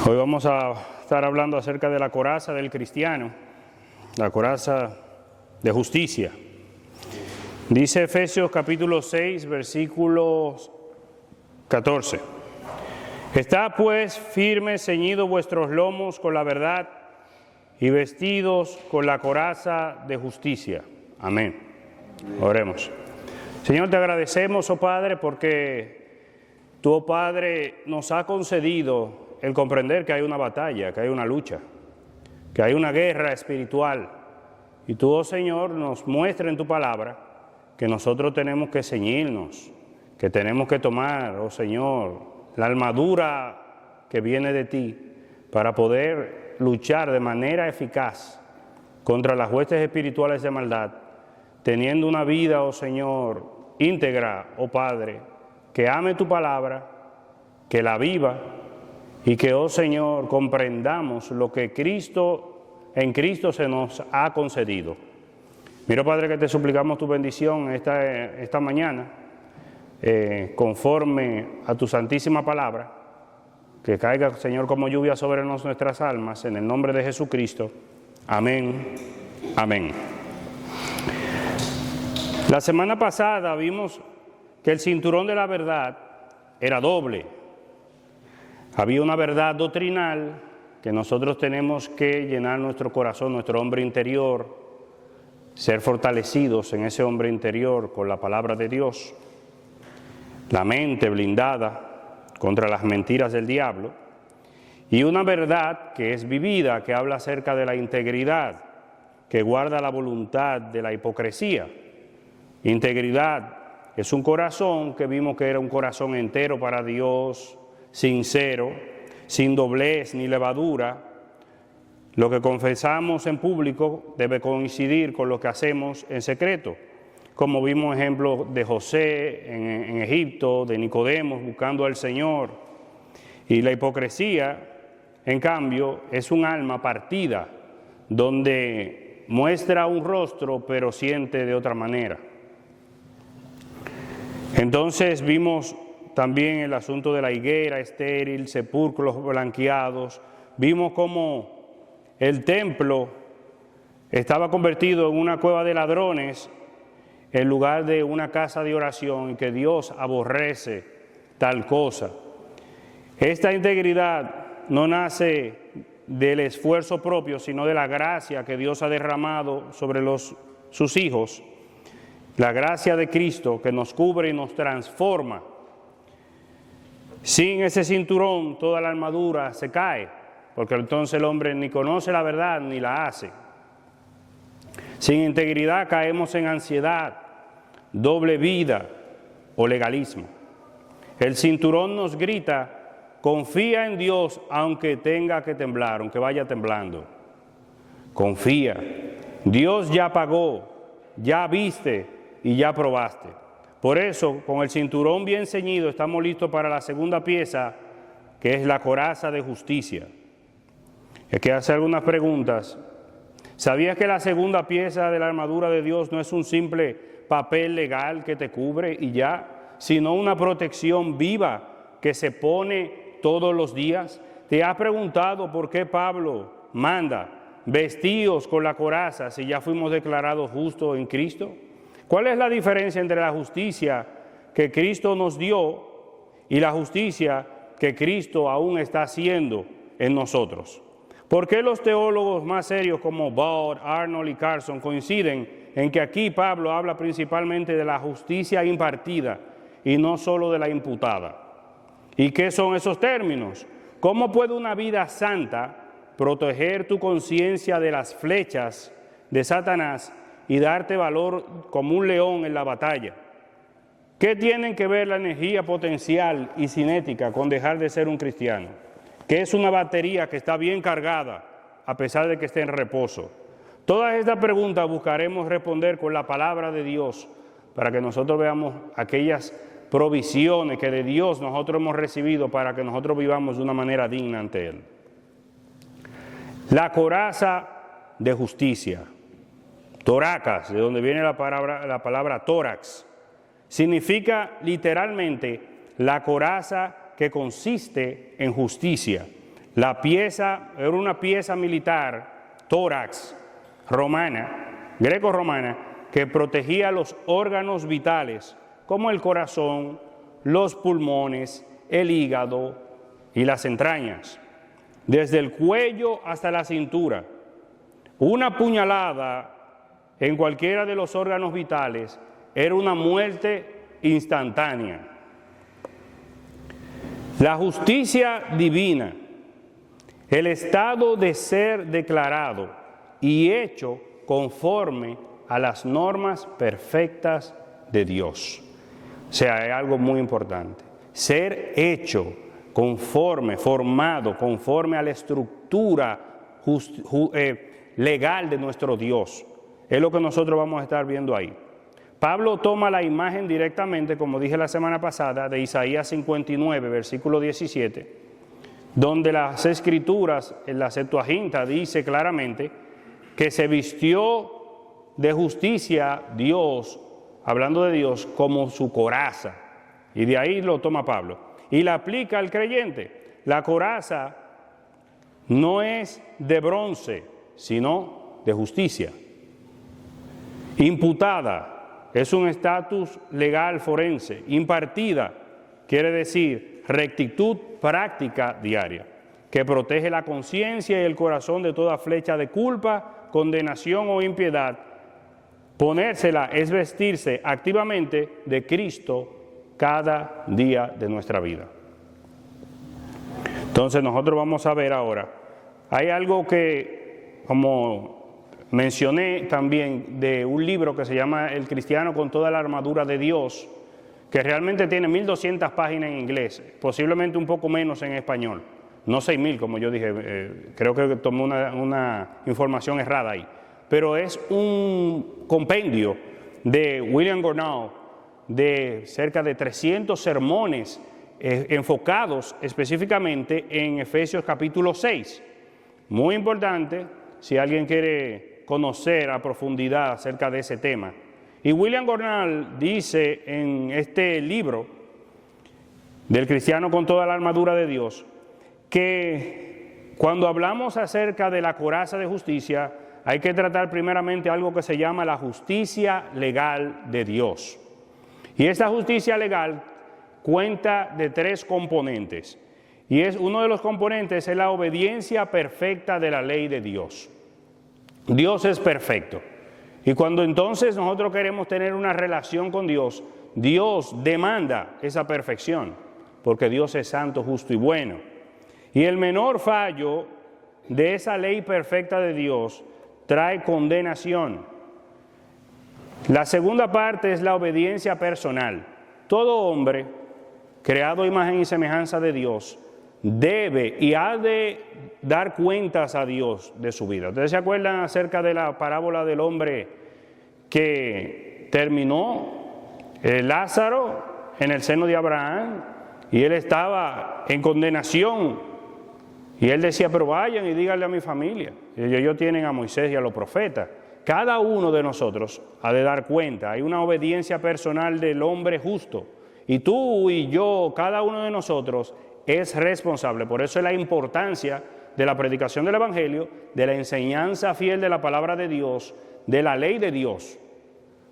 Hoy vamos a estar hablando acerca de la coraza del cristiano, la coraza de justicia. Dice Efesios capítulo 6, versículos 14. Estad pues firmes, ceñidos vuestros lomos con la verdad y vestidos con la coraza de justicia. Amén. Oremos. Señor, te agradecemos, oh Padre, porque tú, oh Padre, nos ha concedido el comprender que hay una batalla, que hay una lucha, que hay una guerra espiritual. Y tú, oh Señor, nos muestra en tu palabra que nosotros tenemos que ceñirnos, que tenemos que tomar, oh Señor, la armadura que viene de ti para poder luchar de manera eficaz contra las huestes espirituales de maldad, teniendo una vida, oh Señor, íntegra, oh Padre, que ame tu palabra, que la viva y que, oh Señor, comprendamos lo que en Cristo se nos ha concedido. Mira, Padre, que te suplicamos tu bendición esta mañana, conforme a tu santísima palabra, que caiga, Señor, como lluvia sobre nuestras almas, en el nombre de Jesucristo. Amén. Amén. La semana pasada vimos que el cinturón de la verdad era doble. Había una verdad doctrinal que nosotros tenemos que llenar nuestro corazón, nuestro hombre interior, ser fortalecidos en ese hombre interior con la palabra de Dios, la mente blindada contra las mentiras del diablo, y una verdad que es vivida, que habla acerca de la integridad, que guarda la voluntad de la hipocresía. Integridad es un corazón que vimos que era un corazón entero para Dios, sincero, sin doblez ni levadura. Lo que confesamos en público debe coincidir con lo que hacemos en secreto, como vimos ejemplos de José en Egipto, de Nicodemo buscando al Señor. Y la hipocresía, en cambio, es un alma partida, donde muestra un rostro pero siente de otra manera. Entonces vimos también el asunto de la higuera estéril, sepulcros blanqueados. Vimos cómo el templo estaba convertido en una cueva de ladrones en lugar de una casa de oración, y que Dios aborrece tal cosa. Esta integridad no nace del esfuerzo propio, sino de la gracia que Dios ha derramado sobre sus hijos, la gracia de Cristo que nos cubre y nos transforma. Sin ese cinturón, toda la armadura se cae, porque entonces el hombre ni conoce la verdad ni la hace. Sin integridad caemos en ansiedad, doble vida o legalismo. El cinturón nos grita: confía en Dios aunque tenga que temblar, aunque vaya temblando. Confía. Dios ya pagó, ya viste y ya probaste. Por eso, con el cinturón bien ceñido, estamos listos para la segunda pieza, que es la coraza de justicia. Hay que hacer algunas preguntas. ¿Sabías que la segunda pieza de la armadura de Dios no es un simple papel legal que te cubre y ya, sino una protección viva que se pone todos los días? ¿Te has preguntado por qué Pablo manda vestíos con la coraza si ya fuimos declarados justos en Cristo? ¿Cuál es la diferencia entre la justicia que Cristo nos dio y la justicia que Cristo aún está haciendo en nosotros? ¿Por qué los teólogos más serios como Bauer, Arnold y Carson coinciden en que aquí Pablo habla principalmente de la justicia impartida y no solo de la imputada? ¿Y qué son esos términos? ¿Cómo puede una vida santa proteger tu conciencia de las flechas de Satanás y darte valor como un león en la batalla? ¿Qué tienen que ver la energía potencial y cinética con dejar de ser un cristiano? Que es una batería que está bien cargada a pesar de que esté en reposo. Todas estas preguntas buscaremos responder con la palabra de Dios para que nosotros veamos aquellas provisiones que de Dios nosotros hemos recibido para que nosotros vivamos de una manera digna ante Él. La coraza de justicia. Toracas, de donde viene la palabra tórax, significa literalmente la coraza que consiste en justicia, La pieza era una pieza militar, tórax, romana, greco-romana, que protegía los órganos vitales, como el corazón, los pulmones, el hígado y las entrañas, desde el cuello hasta la cintura. Una puñalada en cualquiera de los órganos vitales era una muerte instantánea. La justicia divina, el estado de ser declarado y hecho conforme a las normas perfectas de Dios. O sea, es algo muy importante. Ser hecho conforme, formado, conforme a la estructura legal de nuestro Dios. Es lo que nosotros vamos a estar viendo ahí. Pablo toma la imagen directamente, como dije la semana pasada, de Isaías 59, versículo 17, donde las Escrituras, en la Septuaginta, dice claramente que se vistió de justicia Dios, hablando de Dios, como su coraza. Y de ahí lo toma Pablo. Y la aplica al creyente. La coraza no es de bronce, sino de justicia. Imputada es un estatus legal forense. Impartida quiere decir rectitud práctica diaria, que protege la conciencia y el corazón de toda flecha de culpa, condenación o impiedad. Ponérsela es vestirse activamente de Cristo cada día de nuestra vida. Entonces nosotros vamos a ver ahora, hay algo que, como mencioné también, de un libro que se llama El cristiano con toda la armadura de Dios, que realmente tiene 1200 páginas en inglés, posiblemente un poco menos en español, no 6000 como yo dije, creo que tomé una información errada ahí, pero es un compendio de William Gurnall de cerca de 300 sermones enfocados específicamente en Efesios capítulo 6. Muy importante si alguien quiere conocer a profundidad acerca de ese tema. Y William Gurnall dice en este libro del cristiano con toda la armadura de Dios que cuando hablamos acerca de la coraza de justicia hay que tratar primeramente algo que se llama la justicia legal de Dios. Y esta justicia legal cuenta de 3 componentes. Y uno de los componentes es la obediencia perfecta de la ley de Dios. Dios es perfecto. Y cuando entonces nosotros queremos tener una relación con Dios, Dios demanda esa perfección, porque Dios es santo, justo y bueno. Y el menor fallo de esa ley perfecta de Dios trae condenación. La segunda parte es la obediencia personal. Todo hombre, creado a imagen y semejanza de Dios, debe y ha de dar cuentas a Dios de su vida. ¿Ustedes se acuerdan acerca de la parábola del hombre que terminó Lázaro en el seno de Abraham y él estaba en condenación? Y él decía, pero vayan y díganle a mi familia. Y ellos tienen a Moisés y a los profetas. Cada uno de nosotros ha de dar cuenta. Hay una obediencia personal del hombre justo. Y tú y yo, cada uno de nosotros, es responsable. Por eso es la importancia de la predicación del Evangelio, de la enseñanza fiel de la palabra de Dios, de la ley de Dios,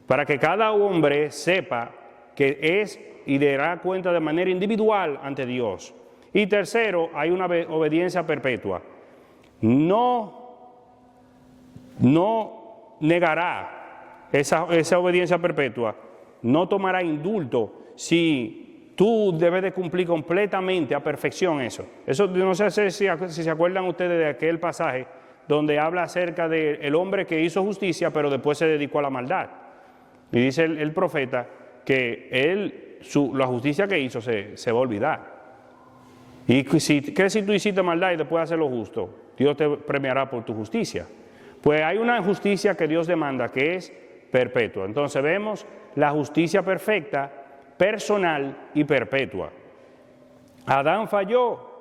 para que cada hombre sepa que es y dará cuenta de manera individual ante Dios. Y tercero, hay una obediencia perpetua. No negará esa obediencia perpetua, no tomará indulto si tú debes de cumplir completamente a perfección eso. Eso no sé si se acuerdan ustedes de aquel pasaje donde habla acerca del hombre que hizo justicia pero después se dedicó a la maldad. Y dice el profeta que la justicia que hizo se va a olvidar. Y si tú hiciste maldad y después haces lo justo, Dios te premiará por tu justicia. Pues hay una justicia que Dios demanda que es perpetua. Entonces vemos la justicia perfecta, personal y perpetua. Adán falló.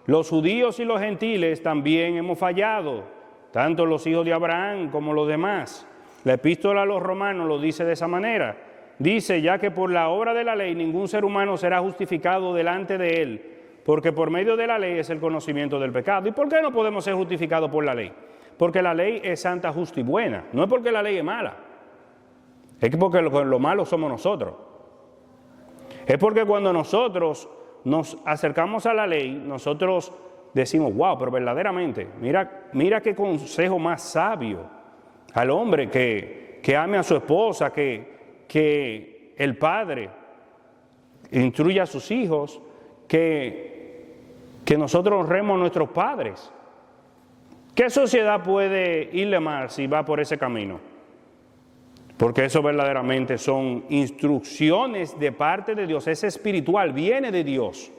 Los judíos y los gentiles también hemos fallado, tanto los hijos de Abraham como los demás. La epístola a los romanos lo dice de esa manera. Dice, ya que por la obra de la ley ningún ser humano será justificado delante de él, Porque por medio de la ley es el conocimiento del pecado. ¿Y por qué no podemos ser justificados por la ley? Porque la ley es santa, justa y buena. No es porque la ley es mala. Es porque lo malo somos nosotros. Es porque cuando nosotros nos acercamos a la ley, nosotros decimos, wow, pero verdaderamente, mira qué consejo más sabio al hombre que ame a su esposa, que el padre instruya a sus hijos, que nosotros honremos a nuestros padres. ¿Qué sociedad puede irle mal si va por ese camino? Porque eso verdaderamente son instrucciones de parte de Dios, es espiritual, viene de Dios.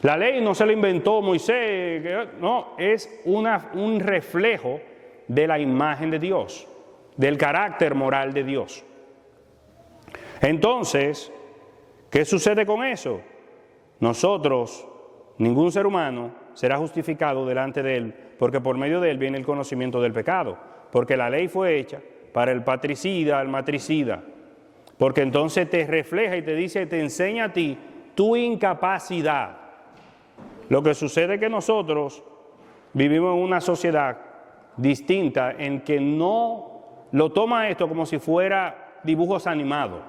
La ley no se la inventó Moisés, no, es un reflejo de la imagen de Dios, del carácter moral de Dios. Entonces, ¿qué sucede con eso? Nosotros, ningún ser humano será justificado delante de Él, porque por medio de Él viene el conocimiento del pecado, porque la ley fue hecha para el patricida, el matricida, porque entonces te refleja y te dice, te enseña a ti tu incapacidad. Lo que sucede es que nosotros vivimos en una sociedad distinta en que no lo toma esto como si fuera dibujos animados.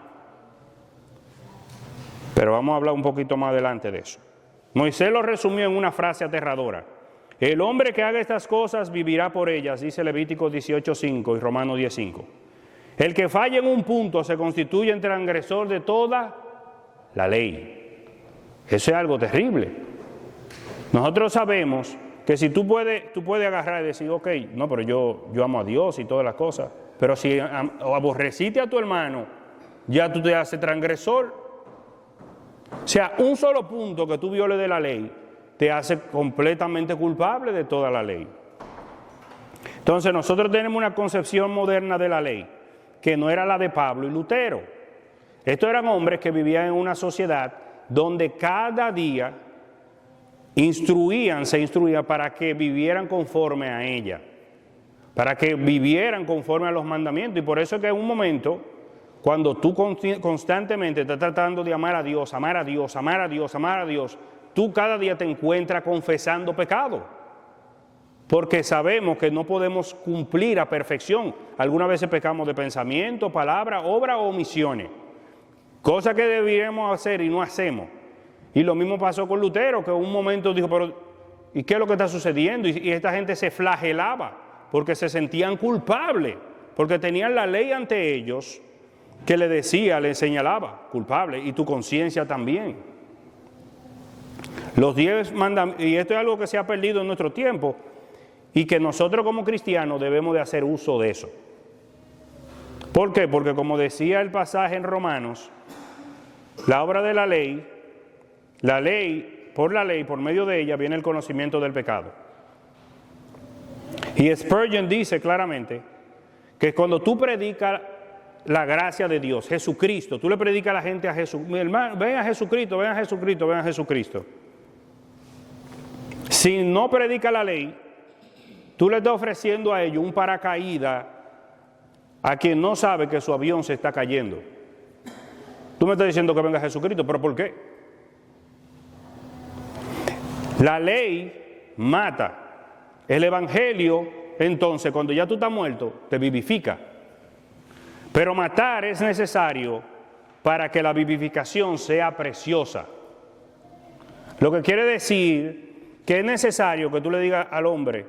Pero vamos a hablar un poquito más adelante de eso. Moisés lo resumió en una frase aterradora. El hombre que haga estas cosas vivirá por ellas, dice Levítico 18:5 y Romanos 10:5. El que falle en un punto se constituye en transgresor de toda la ley. Eso es algo terrible. Nosotros sabemos que si tú puedes agarrar y decir, ok, no, pero yo amo a Dios y todas las cosas, pero si aborreciste a tu hermano, ya tú te haces transgresor. O sea, un solo punto que tú violes de la ley te hace completamente culpable de toda la ley. Entonces nosotros tenemos una concepción moderna de la ley que no era la de Pablo y Lutero. Estos eran hombres que vivían en una sociedad donde cada día se instruían para que vivieran conforme a ella, para que vivieran conforme a los mandamientos. Y por eso es que en un momento, cuando tú constantemente estás tratando de amar a Dios, amar a Dios, amar a Dios, amar a Dios, tú cada día te encuentras confesando pecado. Porque sabemos que no podemos cumplir a perfección. Algunas veces pecamos de pensamiento, palabra, obra o omisiones. Cosas que deberíamos hacer y no hacemos. Y lo mismo pasó con Lutero, que en un momento dijo, pero ¿y qué es lo que está sucediendo? Y esta gente se flagelaba porque se sentían culpables, porque tenían la ley ante ellos que le decía, le señalaba, culpable, y tu conciencia también. Los 10 mandamientos, y esto es algo que se ha perdido en nuestro tiempo, y que nosotros como cristianos debemos de hacer uso de eso. ¿Por qué? Porque como decía el pasaje en Romanos, la obra de la ley, por medio de ella viene el conocimiento del pecado. Y Spurgeon dice claramente que cuando tú predicas la gracia de Dios, Jesucristo, tú le predicas a la gente a Jesús, mi hermano, ven a Jesucristo, ven a Jesucristo, ven a Jesucristo. Si no predica la ley, tú le estás ofreciendo a ellos un paracaídas a quien no sabe que su avión se está cayendo. Tú me estás diciendo que venga Jesucristo, ¿pero por qué? La ley mata. El evangelio, entonces, cuando ya tú estás muerto, te vivifica. Pero matar es necesario para que la vivificación sea preciosa. Lo que quiere decir que es necesario que tú le digas al hombre,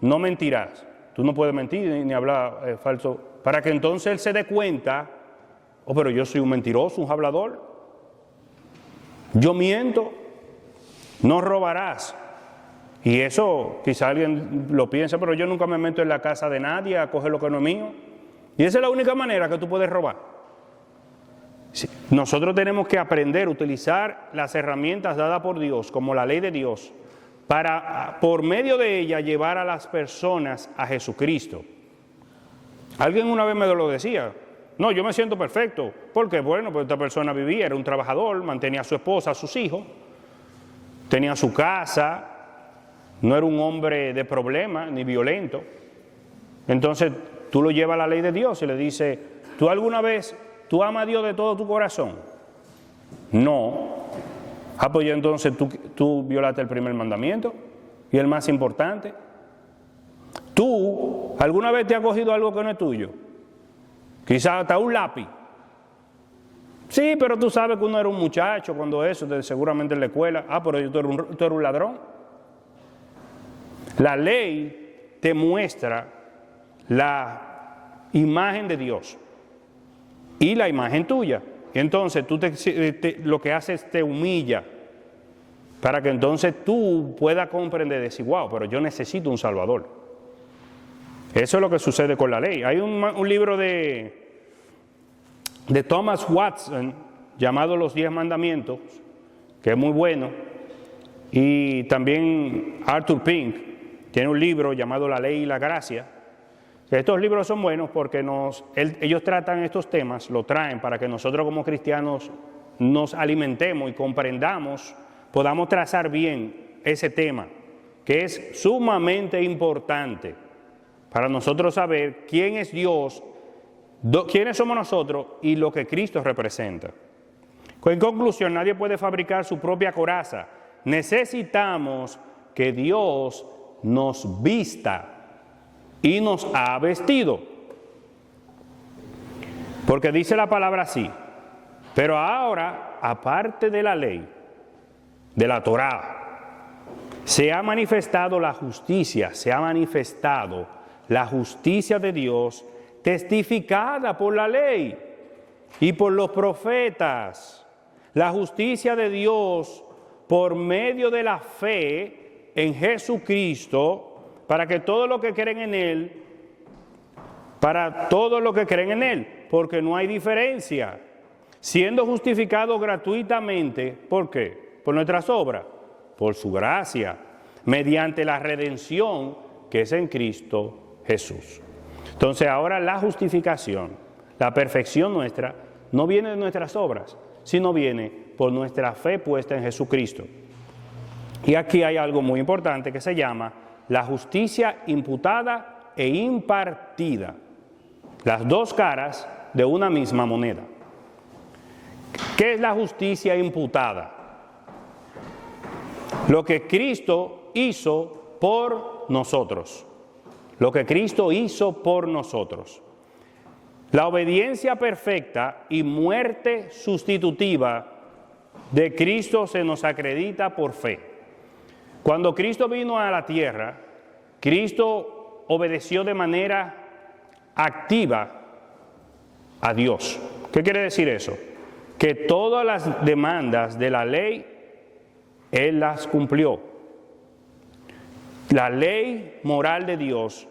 no mentirás. Tú no puedes mentir ni hablar falso, para que entonces él se dé cuenta, oh, pero yo soy un mentiroso, un hablador. Yo miento, no robarás. Y eso, quizá alguien lo piensa, pero yo nunca me meto en la casa de nadie a coger lo que no es mío. Y esa es la única manera que tú puedes robar. Sí. Nosotros tenemos que aprender a utilizar las herramientas dadas por Dios, como la ley de Dios, para, por medio de ella, llevar a las personas a Jesucristo. Alguien una vez me lo decía, no, yo me siento perfecto. ¿Por qué? Bueno, pues esta persona vivía, era un trabajador, mantenía a su esposa, a sus hijos, tenía su casa, no era un hombre de problemas ni violento. Entonces tú lo llevas a la ley de Dios y le dices, ¿tú alguna vez, tú amas a Dios de todo tu corazón? No. Pues ya entonces tú violaste el primer mandamiento y el más importante. ¿Tú alguna vez te has cogido algo que no es tuyo? Quizás hasta un lápiz. Sí, pero tú sabes que uno era un muchacho cuando eso, seguramente en la escuela. Pero tú eres un ladrón. La ley te muestra la imagen de Dios y la imagen tuya. Entonces tú lo que haces te humilla para que entonces tú puedas comprender y decir, wow, pero yo necesito un Salvador. Eso es lo que sucede con la ley. Hay un libro de Thomas Watson llamado Los 10 Mandamientos, que es muy bueno, y también Arthur Pink tiene un libro llamado La Ley y la Gracia. Estos libros son buenos porque ellos tratan estos temas, lo traen para que nosotros como cristianos nos alimentemos y comprendamos, podamos trazar bien ese tema, que es sumamente importante para nosotros saber quién es Dios, quiénes somos nosotros y lo que Cristo representa. En conclusión, nadie puede fabricar su propia coraza. Necesitamos que Dios nos vista y nos ha vestido. Porque dice la palabra así, pero ahora, aparte de la ley, de la Torá, se ha manifestado la justicia de Dios, testificada por la ley y por los profetas. La justicia de Dios por medio de la fe en Jesucristo, para todos los que creen en Él, porque no hay diferencia, siendo justificado gratuitamente. ¿Por qué? Por nuestras obras, por su gracia, mediante la redención que es en Cristo Jesús. Entonces ahora la justificación, la perfección nuestra, no viene de nuestras obras, sino viene por nuestra fe puesta en Jesucristo. Y aquí hay algo muy importante que se llama la justicia imputada e impartida, las dos caras de una misma moneda. ¿Qué es la justicia imputada? Lo que Cristo hizo por nosotros. Lo que Cristo hizo por nosotros. La obediencia perfecta y muerte sustitutiva de Cristo se nos acredita por fe. Cuando Cristo vino a la tierra, Cristo obedeció de manera activa a Dios. ¿Qué quiere decir eso? Que todas las demandas de la ley, Él las cumplió. La ley moral de Dios,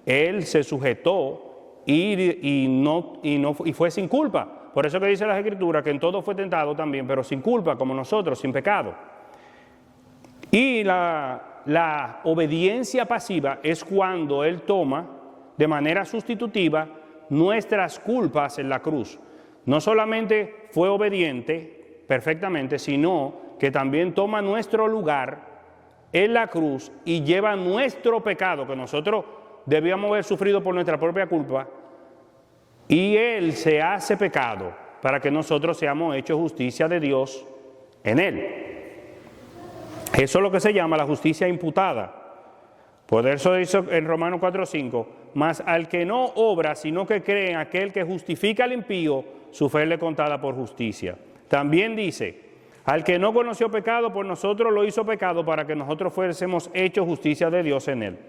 Él se sujetó y fue sin culpa. Por eso que dice las Escrituras que en todo fue tentado también, pero sin culpa, como nosotros, sin pecado. Y la obediencia pasiva es cuando Él toma de manera sustitutiva nuestras culpas en la cruz. No solamente fue obediente perfectamente, sino que también toma nuestro lugar en la cruz y lleva nuestro pecado, que nosotros debíamos haber sufrido por nuestra propia culpa, y Él se hace pecado para que nosotros seamos hechos justicia de Dios en Él. Eso es lo que se llama la justicia imputada. Por eso dice en Romanos 4:5, mas al que no obra, sino que cree en aquel que justifica al impío, su fe le contada por justicia. También dice, al que no conoció pecado, por nosotros lo hizo pecado para que nosotros fuésemos hechos justicia de Dios en Él.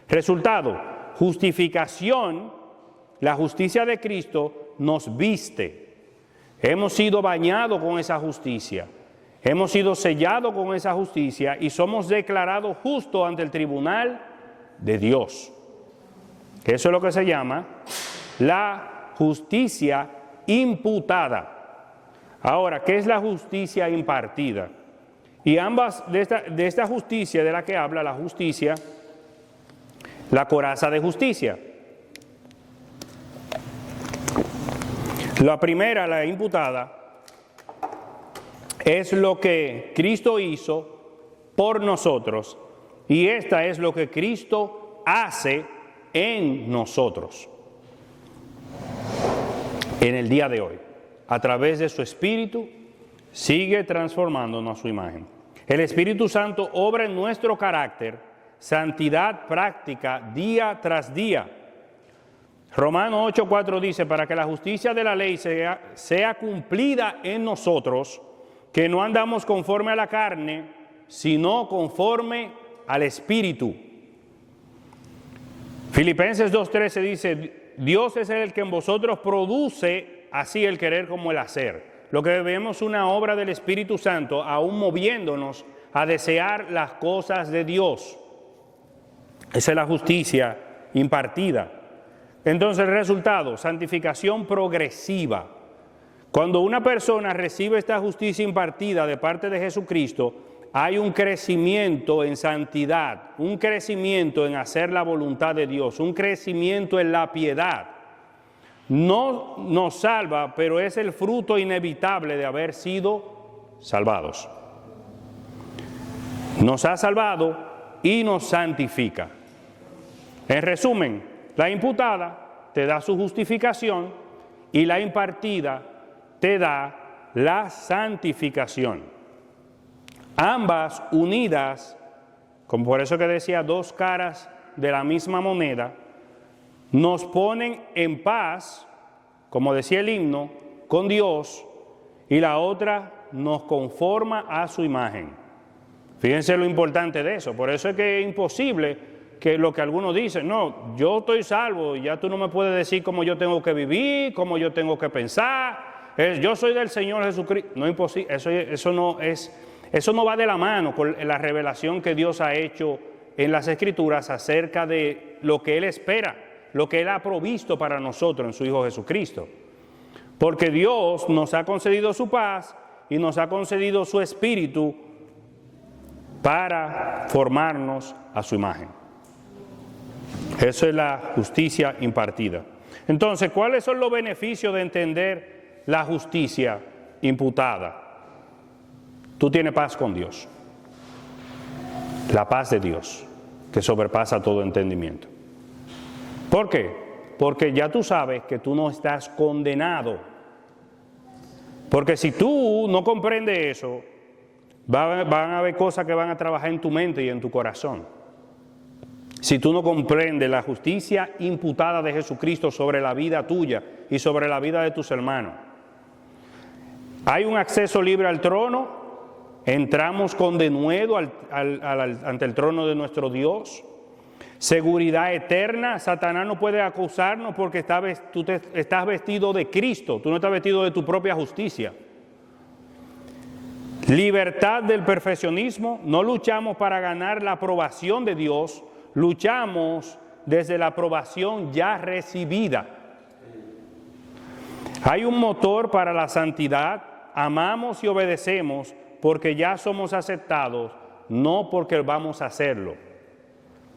Resultado, justificación, la justicia de Cristo nos viste. Hemos sido bañados con esa justicia. Hemos sido sellados con esa justicia y somos declarados justos ante el tribunal de Dios. Eso es lo que se llama la justicia imputada. Ahora, ¿qué es la justicia impartida? Y ambas, de esta justicia de la que habla, la justicia, la coraza de justicia. La primera, la imputada, es lo que Cristo hizo por nosotros, y esta es lo que Cristo hace en nosotros en el día de hoy, a través de su Espíritu sigue transformándonos a su imagen. El Espíritu Santo obra en nuestro carácter santidad práctica día tras día. Romanos 8:4 dice, para que la justicia de la ley sea cumplida en nosotros, que no andamos conforme a la carne, sino conforme al Espíritu. Filipenses 2:13 dice, Dios es el que en vosotros produce así el querer como el hacer. Lo que vemos es una obra del Espíritu Santo, aún moviéndonos a desear las cosas de Dios. Esa es la justicia impartida. Entonces el resultado, santificación progresiva. Cuando una persona recibe esta justicia impartida de parte de Jesucristo, hay un crecimiento en santidad, un crecimiento en hacer la voluntad de Dios, un crecimiento en la piedad. No nos salva, pero es el fruto inevitable de haber sido salvados. Nos ha salvado y nos santifica. En resumen, la imputada te da su justificación y la impartida te da la santificación. Ambas unidas, como por eso que decía, dos caras de la misma moneda, nos ponen en paz, como decía el himno, con Dios, y la otra nos conforma a su imagen. Fíjense lo importante de eso. Por eso es que es imposible que lo que algunos dicen, no, yo estoy salvo y ya tú no me puedes decir cómo yo tengo que vivir, cómo yo tengo que pensar, yo soy del Señor Jesucristo. No es imposible, eso no va de la mano con la revelación que Dios ha hecho en las Escrituras acerca de lo que Él espera, lo que Él ha provisto para nosotros en su Hijo Jesucristo. Porque Dios nos ha concedido su paz y nos ha concedido su Espíritu para formarnos a su imagen. Eso es la justicia impartida. Entonces, ¿cuáles son los beneficios de entender la justicia imputada? Tú tienes paz con Dios. La paz de Dios, que sobrepasa todo entendimiento. ¿Por qué? Porque ya tú sabes que tú no estás condenado. Porque si tú no comprendes eso, van a haber cosas que van a trabajar en tu mente y en tu corazón. Si tú no comprendes la justicia imputada de Jesucristo sobre la vida tuya y sobre la vida de tus hermanos. Hay un acceso libre al trono, entramos con denuedo ante el trono de nuestro Dios. Seguridad eterna, Satanás no puede acusarnos porque tú estás vestido de Cristo, tú no estás vestido de tu propia justicia. Libertad del perfeccionismo, no luchamos para ganar la aprobación de Dios, luchamos desde la aprobación ya recibida. Hay un motor para la santidad, amamos y obedecemos porque ya somos aceptados, no porque vamos a hacerlo.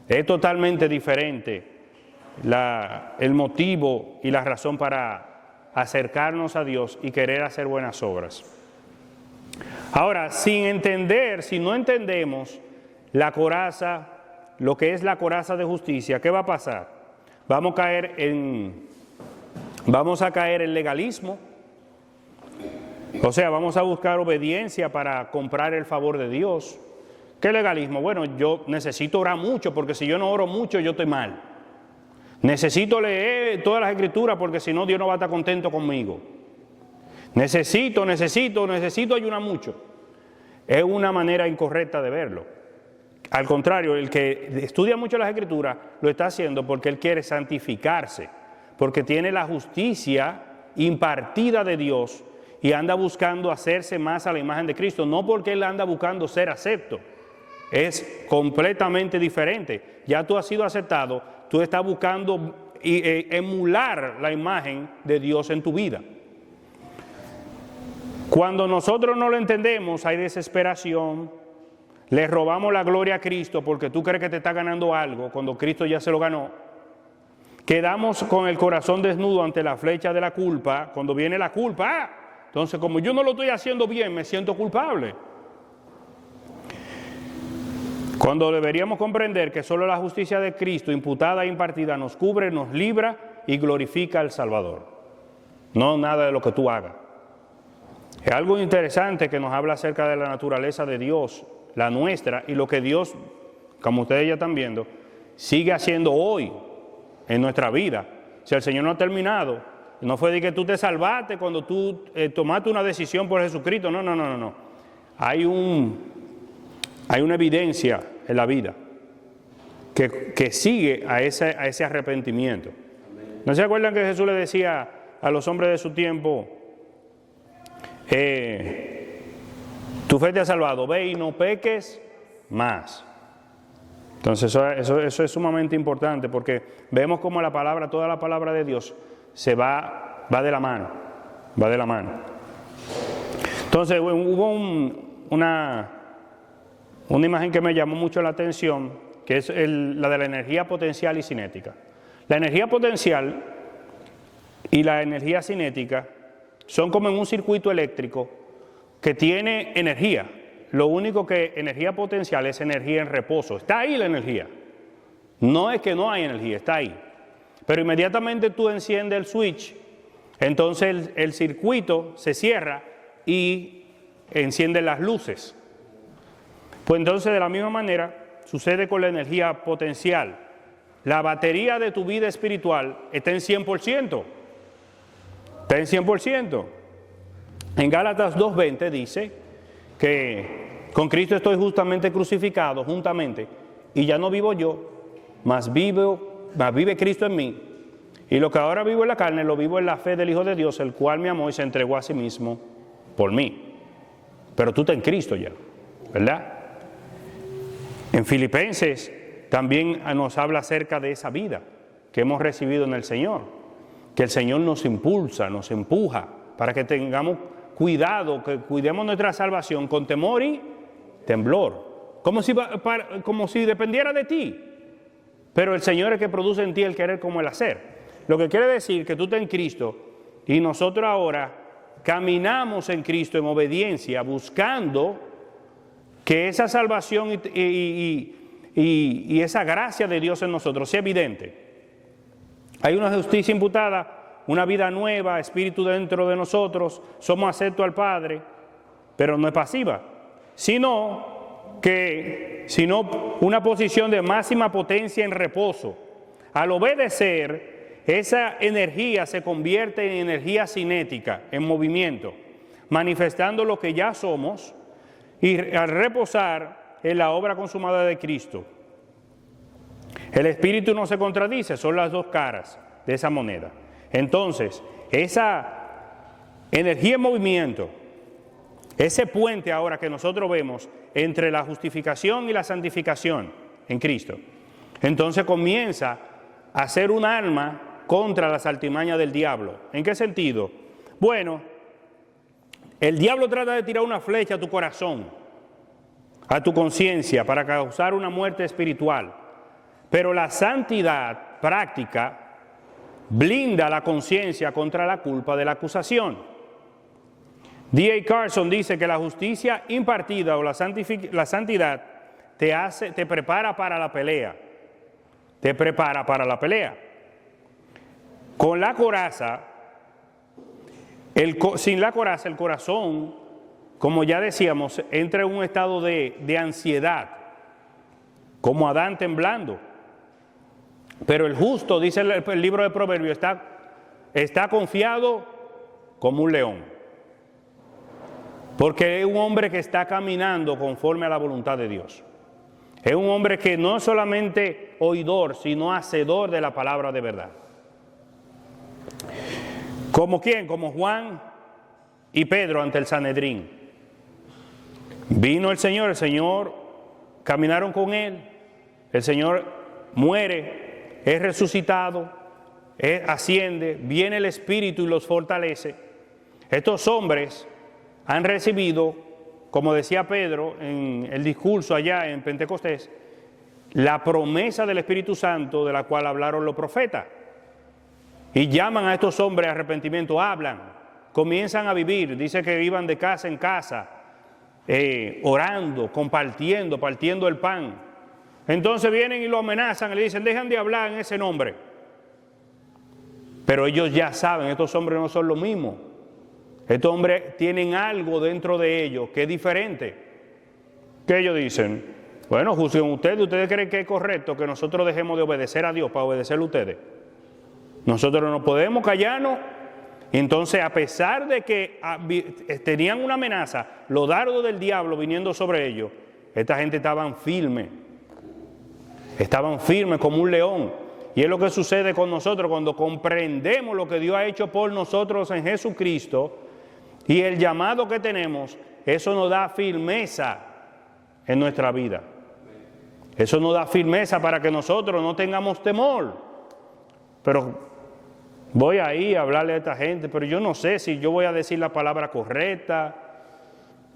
Es totalmente diferente el motivo y la razón para acercarnos a Dios y querer hacer buenas obras. Ahora, si no entendemos la coraza, lo que es la coraza de justicia, ¿qué va a pasar? Vamos a caer en legalismo, o sea, vamos a buscar obediencia para comprar el favor de Dios. ¿Qué legalismo? Bueno, yo necesito orar mucho porque si yo no oro mucho yo estoy mal. Necesito leer todas las Escrituras porque si no Dios no va a estar contento conmigo. Necesito ayunar mucho. Es una manera incorrecta de verlo. Al contrario, el que estudia mucho las Escrituras lo está haciendo porque él quiere santificarse, porque tiene la justicia impartida de Dios y anda buscando hacerse más a la imagen de Cristo, no porque él anda buscando ser acepto. Es completamente diferente. Ya tú has sido aceptado, tú estás buscando emular la imagen de Dios en tu vida. Cuando nosotros no lo entendemos, hay desesperación, le robamos la gloria a Cristo porque tú crees que te está ganando algo cuando Cristo ya se lo ganó. Quedamos con el corazón desnudo ante la flecha de la culpa. Cuando viene la culpa, entonces como yo no lo estoy haciendo bien, me siento culpable. Cuando deberíamos comprender que solo la justicia de Cristo imputada e impartida nos cubre, nos libra y glorifica al Salvador. No nada de lo que tú hagas. Es algo interesante que nos habla acerca de la naturaleza de Dios, la nuestra, y lo que Dios, como ustedes ya están viendo, sigue haciendo hoy en nuestra vida. Si el Señor no ha terminado, no fue de que tú te salvaste cuando tú tomaste una decisión por Jesucristo, no. Hay una evidencia en la vida que sigue a ese arrepentimiento. ¿No se acuerdan que Jesús le decía a los hombres de su tiempo, tu fe te ha salvado, ve y no peques más? Entonces eso es sumamente importante, porque vemos como toda la palabra de Dios va de la mano, va de la mano. Entonces hubo una imagen que me llamó mucho la atención, que es la de la energía potencial y cinética. La energía potencial y la energía cinética son como en un circuito eléctrico que tiene energía. Lo único que energía potencial es energía en reposo. Está ahí la energía. No es que no hay energía, está ahí. Pero inmediatamente tú enciendes el switch, entonces el circuito se cierra y enciende las luces. Pues entonces de la misma manera sucede con la energía potencial. La batería de tu vida espiritual está en 100%. Está en 100%. En Gálatas 2:20 dice que con Cristo estoy justamente crucificado, juntamente, y ya no vivo yo, mas vive Cristo en mí. Y lo que ahora vivo en la carne, lo vivo en la fe del Hijo de Dios, el cual me amó y se entregó a sí mismo por mí. Pero tú estás en Cristo ya, ¿verdad? En Filipenses también nos habla acerca de esa vida que hemos recibido en el Señor, que el Señor nos impulsa, nos empuja para que tengamos cuidado, que cuidemos nuestra salvación con temor y temblor, como si dependiera de ti. Pero el Señor es el que produce en ti el querer como el hacer. Lo que quiere decir que tú estás en Cristo y nosotros ahora caminamos en Cristo en obediencia, buscando que esa salvación y esa gracia de Dios en nosotros sea evidente. Hay una justicia imputada, una vida nueva, espíritu dentro de nosotros, somos aceptos al Padre, pero no es pasiva, sino una posición de máxima potencia en reposo. Al obedecer, esa energía se convierte en energía cinética, en movimiento, manifestando lo que ya somos, y al reposar en la obra consumada de Cristo. El espíritu no se contradice, son las dos caras de esa moneda. Entonces, esa energía en movimiento, ese puente ahora que nosotros vemos entre la justificación y la santificación en Cristo, entonces comienza a ser un arma contra las artimañas del diablo. ¿En qué sentido? Bueno, el diablo trata de tirar una flecha a tu corazón, a tu conciencia, para causar una muerte espiritual. Pero la santidad práctica blinda la conciencia contra la culpa de la acusación. D.A. Carson dice que la justicia impartida o la santidad te prepara para la pelea. Te prepara para la pelea. Con la coraza, sin la coraza, el corazón, como ya decíamos, entra en un estado de ansiedad, como Adán temblando. Pero el justo, dice el libro de Proverbios, está confiado como un león. Porque es un hombre que está caminando conforme a la voluntad de Dios. Es un hombre que no es solamente oidor, sino hacedor de la palabra de verdad. ¿Como quién? Como Juan y Pedro ante el Sanedrín. Vino el Señor caminaron con él, el Señor muere, es resucitado, asciende, viene el Espíritu y los fortalece. Estos hombres han recibido, como decía Pedro en el discurso allá en Pentecostés, la promesa del Espíritu Santo de la cual hablaron los profetas. Y llaman a estos hombres a arrepentimiento, hablan, comienzan a vivir, dice que iban de casa en casa, orando, compartiendo, partiendo el pan. Entonces vienen y lo amenazan y le dicen, dejan de hablar en ese nombre. Pero ellos ya saben, estos hombres no son lo mismo. Estos hombres tienen algo dentro de ellos que es diferente. ¿Qué ellos dicen? Bueno, juzguen ustedes creen que es correcto que nosotros dejemos de obedecer a Dios para obedecerle a ustedes. Nosotros no podemos callarnos. Entonces, a pesar de que tenían una amenaza, los dardos del diablo viniendo sobre ellos, esta gente estaban firmes como un león. Y es lo que sucede con nosotros cuando comprendemos lo que Dios ha hecho por nosotros en Jesucristo y el llamado que tenemos. Eso nos da firmeza en nuestra vida. Eso nos da firmeza para que nosotros no tengamos temor. Pero voy ahí a hablarle a esta gente, pero yo no sé si yo voy a decir la palabra correcta.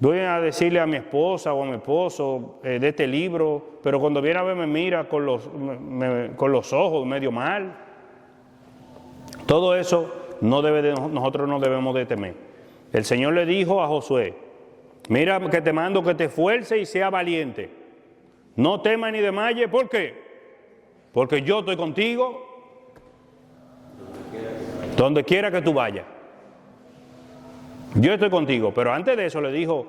Voy a decirle a mi esposa o a mi esposo de este libro, pero cuando viene a ver me mira con los ojos medio mal. Todo eso nosotros no debemos de temer. El Señor le dijo a Josué, mira que te mando que te esfuerces y sea valiente. No temas ni desmayes. ¿Por qué? Porque yo estoy contigo donde quiera que tú vayas. Yo estoy contigo. Pero antes de eso le dijo,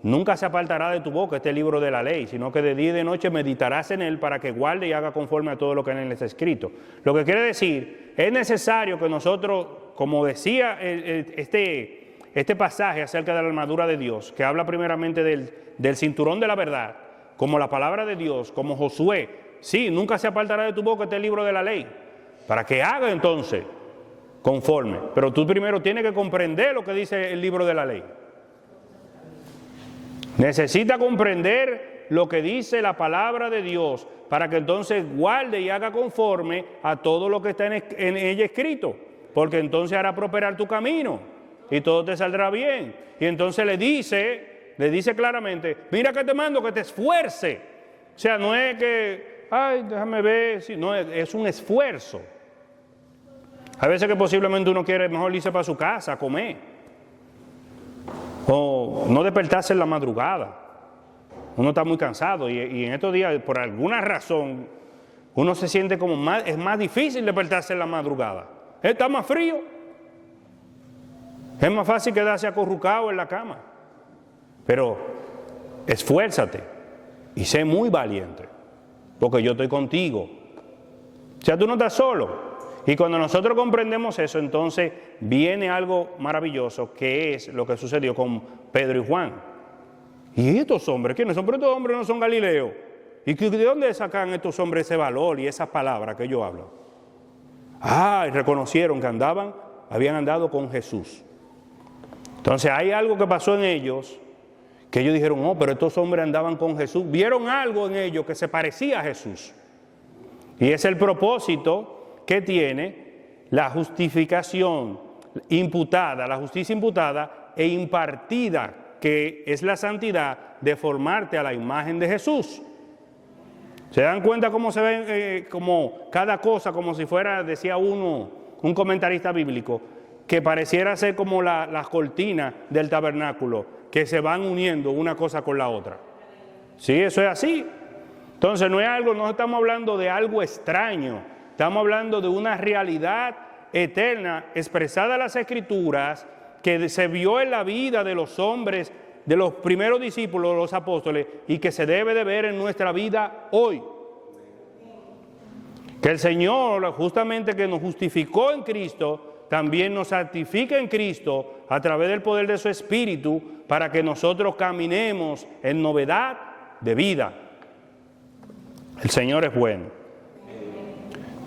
nunca se apartará de tu boca este libro de la ley, sino que de día y de noche meditarás en él para que guarde y haga conforme a todo lo que en él está escrito. Lo que quiere decir, es necesario que nosotros, como decía este pasaje acerca de la armadura de Dios, que habla primeramente del cinturón de la verdad, como la palabra de Dios, como Josué, sí, nunca se apartará de tu boca este libro de la ley, para que haga entonces conforme. Pero tú primero tienes que comprender lo que dice el libro de la ley. Necesita comprender lo que dice la palabra de Dios para que entonces guarde y haga conforme a todo lo que está en ella escrito, porque entonces hará prosperar tu camino y todo te saldrá bien. Y entonces le dice claramente, mira que te mando que te esfuerce. O sea, no es que, ay, déjame ver, no, es un esfuerzo. A veces que posiblemente uno quiere mejor irse para su casa a comer, o no despertarse en la madrugada. Uno está muy cansado y en estos días, por alguna razón, uno se siente como es más difícil despertarse en la madrugada. Está más frío. Es más fácil quedarse acurrucado en la cama. Pero esfuérzate y sé muy valiente, porque yo estoy contigo. O sea, tú no estás solo. Y cuando nosotros comprendemos eso, entonces viene algo maravilloso, que es lo que sucedió con Pedro y Juan. ¿Y estos hombres? ¿Quiénes son? Pero estos hombres no son galileos. ¿Y de dónde sacan estos hombres ese valor y esas palabras que yo hablo? Ah, y reconocieron que habían andado con Jesús. Entonces hay algo que pasó en ellos, que ellos dijeron, oh, pero estos hombres andaban con Jesús. Vieron algo en ellos que se parecía a Jesús. Y es el propósito que tiene la justificación imputada, la justicia imputada e impartida, que es la santidad de formarte a la imagen de Jesús. ¿Se dan cuenta cómo se ven como cada cosa, como si fuera, decía un comentarista bíblico, que pareciera ser como las cortinas del tabernáculo, que se van uniendo una cosa con la otra? Sí, eso es así. Entonces no estamos hablando de algo extraño, estamos hablando de una realidad eterna expresada en las Escrituras, que se vio en la vida de los hombres, de los primeros discípulos, los apóstoles, y que se debe de ver en nuestra vida hoy. Que el Señor, justamente que nos justificó en Cristo, también nos santifica en Cristo a través del poder de su Espíritu, para que nosotros caminemos en novedad de vida. El Señor es bueno.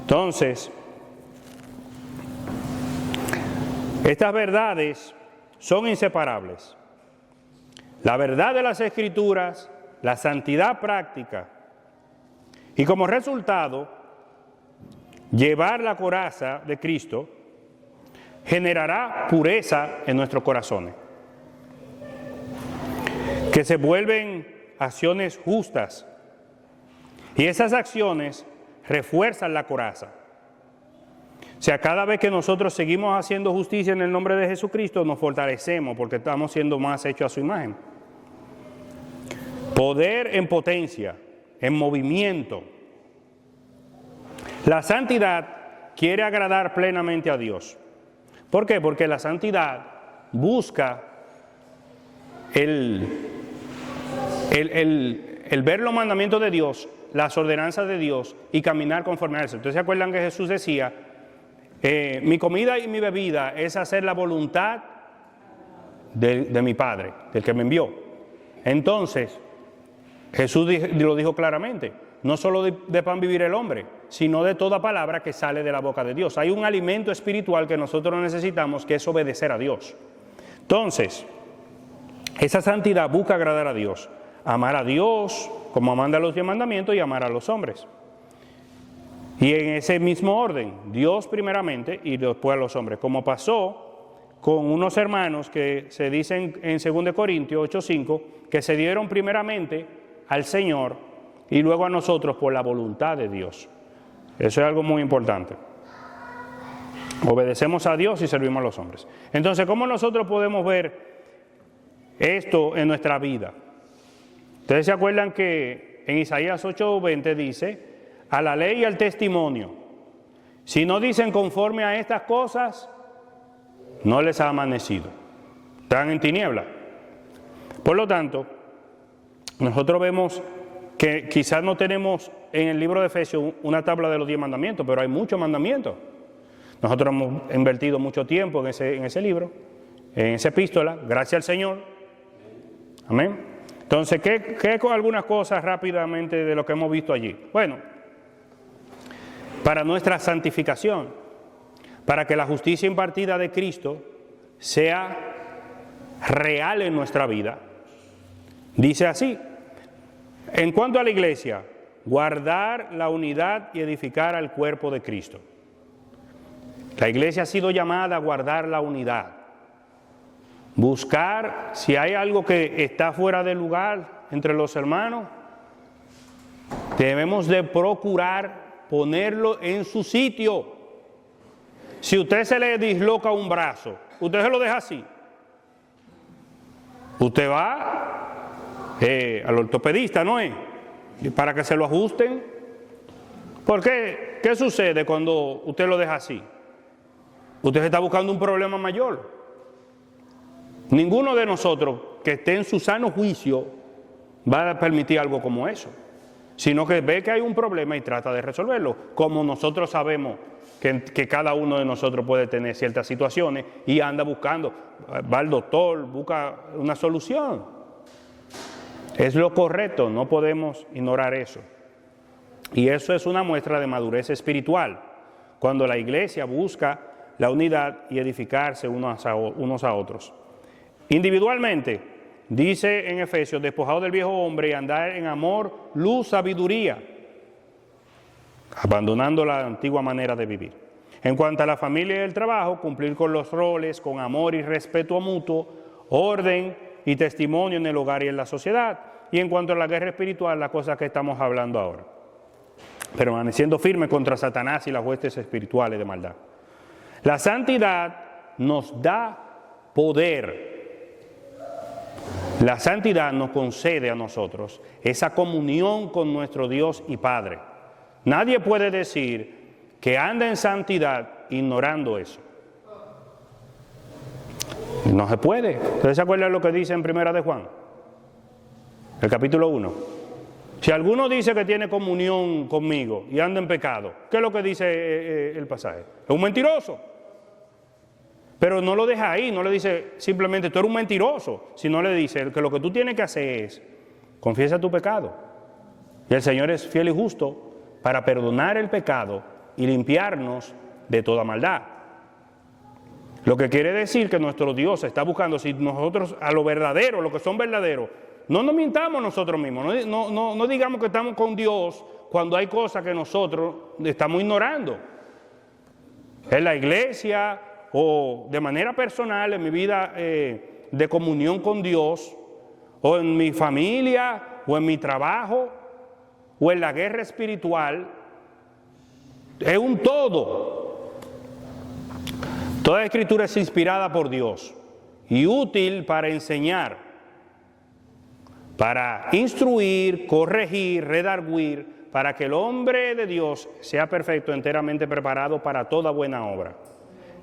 Entonces, estas verdades son inseparables. La verdad de las Escrituras, la santidad práctica y como resultado, llevar la coraza de Cristo generará pureza en nuestros corazones, que se vuelven acciones justas, y esas acciones refuerzan la coraza. O sea, cada vez que nosotros seguimos haciendo justicia en el nombre de Jesucristo, nos fortalecemos porque estamos siendo más hechos a su imagen. Poder en potencia, en movimiento. La santidad quiere agradar plenamente a Dios. ¿Por qué? Porque la santidad busca el ver los mandamientos de Dios, las ordenanzas de Dios y caminar conforme a eso. Ustedes se acuerdan que Jesús decía, mi comida y mi bebida es hacer la voluntad de mi Padre, del que me envió. Entonces, Jesús lo dijo claramente, no solo de pan vivir el hombre, sino de toda palabra que sale de la boca de Dios. Hay un alimento espiritual que nosotros necesitamos, que es obedecer a Dios. Entonces, esa santidad busca agradar a Dios, amar a Dios como manda los 10 mandamientos y amar a los hombres. Y en ese mismo orden, Dios primeramente y después a los hombres, como pasó con unos hermanos que se dicen en 2 Corintios 8:5, que se dieron primeramente al Señor y luego a nosotros por la voluntad de Dios. Eso es algo muy importante. Obedecemos a Dios y servimos a los hombres. Entonces, ¿cómo nosotros podemos ver esto en nuestra vida? Ustedes se acuerdan que en Isaías 8:20 dice, a la ley y al testimonio, si no dicen conforme a estas cosas, no les ha amanecido, están en tiniebla. Por lo tanto, nosotros vemos que quizás no tenemos en el libro de Efesios una tabla de los 10 mandamientos, pero hay muchos mandamientos. Nosotros hemos invertido mucho tiempo en ese libro, en esa epístola, gracias al Señor. Amén. Entonces, ¿qué algunas cosas rápidamente de lo que hemos visto allí? Bueno, para nuestra santificación, para que la justicia impartida de Cristo sea real en nuestra vida. Dice así, en cuanto a la iglesia, guardar la unidad y edificar al cuerpo de Cristo. La iglesia ha sido llamada a guardar la unidad. Buscar si hay algo que está fuera de lugar entre los hermanos, debemos de procurar ponerlo en su sitio. Si usted se le disloca un brazo, usted se lo deja así. Usted va al ortopedista, ¿no es? Para que se lo ajusten. ¿Por qué? ¿Qué sucede cuando usted lo deja así? Usted está buscando un problema mayor. Ninguno de nosotros que esté en su sano juicio va a permitir algo como eso, sino que ve que hay un problema y trata de resolverlo, como nosotros sabemos que cada uno de nosotros puede tener ciertas situaciones y anda buscando, va al doctor, busca una solución. Es lo correcto, no podemos ignorar eso. Y eso es una muestra de madurez espiritual, cuando la iglesia busca la unidad y edificarse unos a otros. Individualmente, dice en Efesios, despojado del viejo hombre y andar en amor, luz, sabiduría, abandonando la antigua manera de vivir. En cuanto a la familia y el trabajo, cumplir con los roles, con amor y respeto mutuo, orden y testimonio en el hogar y en la sociedad. Y en cuanto a la guerra espiritual, las cosas que estamos hablando ahora, permaneciendo firme contra Satanás y las huestes espirituales de maldad. La santidad nos da poder. La santidad nos concede a nosotros esa comunión con nuestro Dios y Padre. Nadie puede decir que anda en santidad ignorando eso. No se puede. ¿Ustedes se acuerdan lo que dice en Primera de Juan? El capítulo 1. Si alguno dice que tiene comunión conmigo y anda en pecado, ¿qué es lo que dice el pasaje? Es un mentiroso. Pero no lo deja ahí, no le dice simplemente tú eres un mentiroso, sino le dice que lo que tú tienes que hacer es confiesa tu pecado. Y el Señor es fiel y justo para perdonar el pecado y limpiarnos de toda maldad. Lo que quiere decir que nuestro Dios está buscando, si nosotros a lo verdadero, lo que son verdaderos, no nos mintamos nosotros mismos, no digamos que estamos con Dios cuando hay cosas que nosotros estamos ignorando. En la iglesia o de manera personal, en mi vida de comunión con Dios, o en mi familia, o en mi trabajo, o en la guerra espiritual, es un todo. Toda escritura es inspirada por Dios y útil para enseñar, para instruir, corregir, redarguir, para que el hombre de Dios sea perfecto, enteramente preparado para toda buena obra.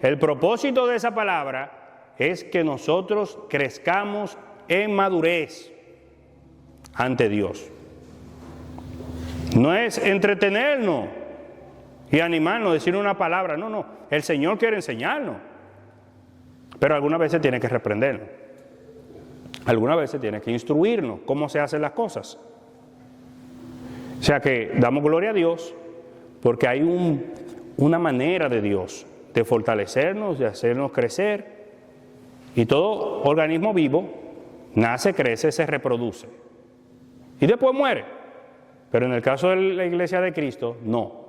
El propósito de esa palabra es que nosotros crezcamos en madurez ante Dios. No es entretenernos y animarnos, decir una palabra. No, no. El Señor quiere enseñarnos. Pero algunas veces tiene que reprendernos. Algunas veces tiene que instruirnos cómo se hacen las cosas. O sea que damos gloria a Dios porque hay una manera de Dios de fortalecernos, de hacernos crecer. Y todo organismo vivo nace, crece, se reproduce. Y después muere. Pero en el caso de la Iglesia de Cristo, no.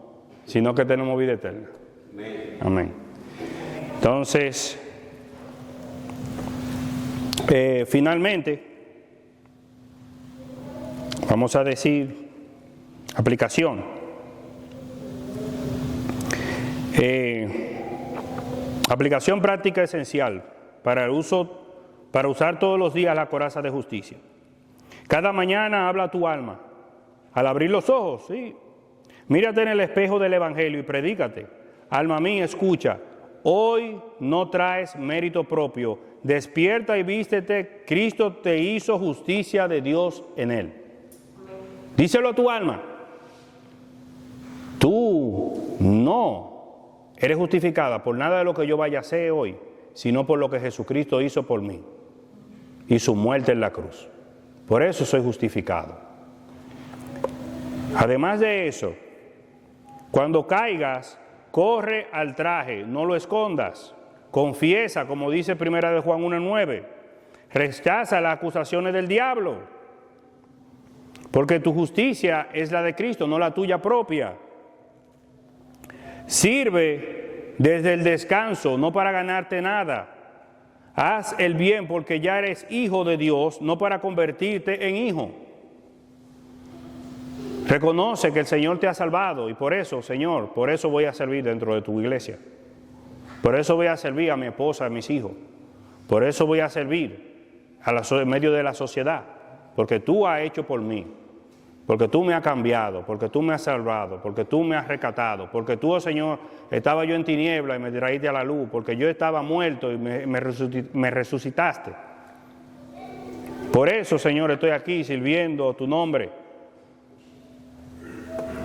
Sino que tenemos vida eterna. Amén. Entonces, finalmente, vamos a decir aplicación. Aplicación práctica esencial para usar todos los días la coraza de justicia. Cada mañana habla tu alma. Al abrir los ojos, sí. Mírate en el espejo del Evangelio y predícate. Alma mía, escucha. Hoy no traes mérito propio. Despierta y vístete. Cristo te hizo justicia de Dios en él. Díselo a tu alma. Tú no eres justificada por nada de lo que yo vaya a hacer hoy, sino por lo que Jesucristo hizo por mí y su muerte en la cruz. Por eso soy justificado. Además de eso, cuando caigas, corre al traje, no lo escondas. Confiesa, como dice 1 de Juan 1:9. Rechaza las acusaciones del diablo. Porque tu justicia es la de Cristo, no la tuya propia. Sirve desde el descanso, no para ganarte nada. Haz el bien porque ya eres hijo de Dios, no para convertirte en hijo. Reconoce que el Señor te ha salvado y por eso, Señor, por eso voy a servir dentro de tu iglesia. Por eso voy a servir a mi esposa, a mis hijos. Por eso voy a servir en medio de la sociedad. Porque tú has hecho por mí. Porque tú me has cambiado, porque tú me has salvado, porque tú me has rescatado, porque tú, oh Señor, estaba yo en tiniebla y me traíste a la luz, porque yo estaba muerto y me resucitaste. Por eso, Señor, estoy aquí sirviendo tu nombre.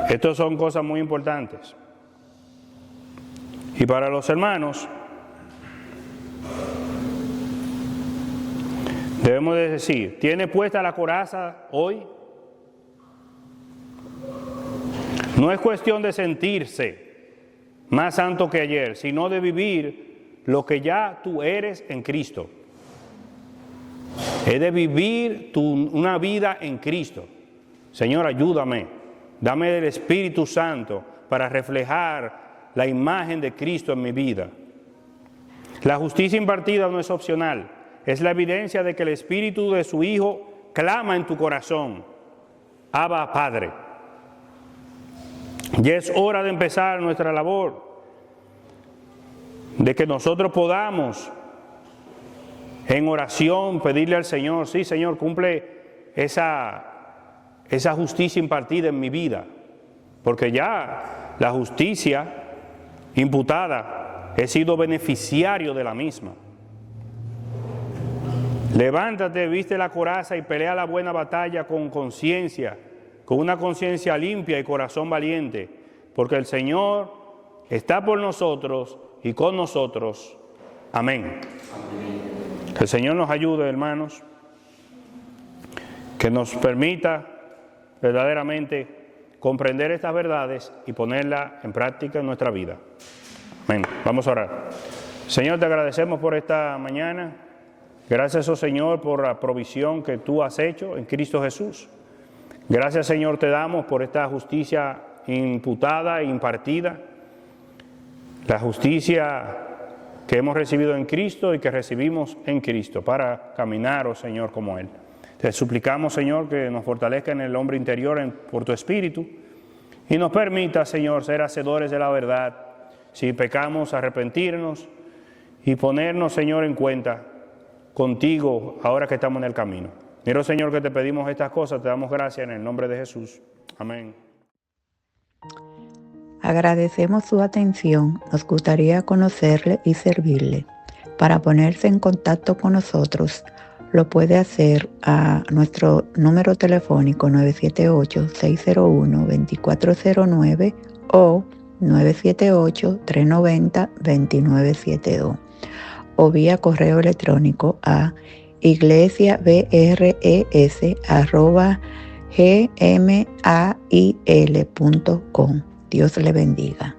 Estas son cosas muy importantes. Y para los hermanos, debemos de decir, ¿tiene puesta la coraza hoy? No es cuestión de sentirse más santo que ayer, sino de vivir lo que ya tú eres en Cristo. Es de vivir una vida en Cristo. Señor, ayúdame, dame el Espíritu Santo para reflejar la imagen de Cristo en mi vida. La justicia impartida no es opcional, es la evidencia de que el Espíritu de su Hijo clama en tu corazón. Abba, Padre. Ya es hora de empezar nuestra labor, de que nosotros podamos en oración pedirle al Señor, sí Señor, cumple esa justicia impartida en mi vida, porque ya la justicia imputada, he sido beneficiario de la misma. Levántate, viste la coraza y pelea la buena batalla con conciencia, con una conciencia limpia y corazón valiente, porque el Señor está por nosotros y con nosotros. Amén. Amén. Que el Señor nos ayude, hermanos, que nos permita verdaderamente comprender estas verdades y ponerlas en práctica en nuestra vida. Amén. Vamos a orar. Señor, te agradecemos por esta mañana. Gracias, oh Señor, por la provisión que tú has hecho en Cristo Jesús. Gracias, Señor, te damos por esta justicia imputada e impartida, la justicia que hemos recibido en Cristo y que recibimos en Cristo para caminar, oh Señor, como Él. Te suplicamos, Señor, que nos fortalezca en el hombre interior por tu Espíritu y nos permita, Señor, ser hacedores de la verdad. Si pecamos, arrepentirnos y ponernos, Señor, en cuenta contigo ahora que estamos en el camino. Mira, Señor, que te pedimos estas cosas, te damos gracias en el nombre de Jesús. Amén. Agradecemos su atención, nos gustaría conocerle y servirle. Para ponerse en contacto con nosotros, lo puede hacer a nuestro número telefónico 978-601-2409 o 978-390-2972 o vía correo electrónico a iglesiabres@gmail.com. Dios le bendiga.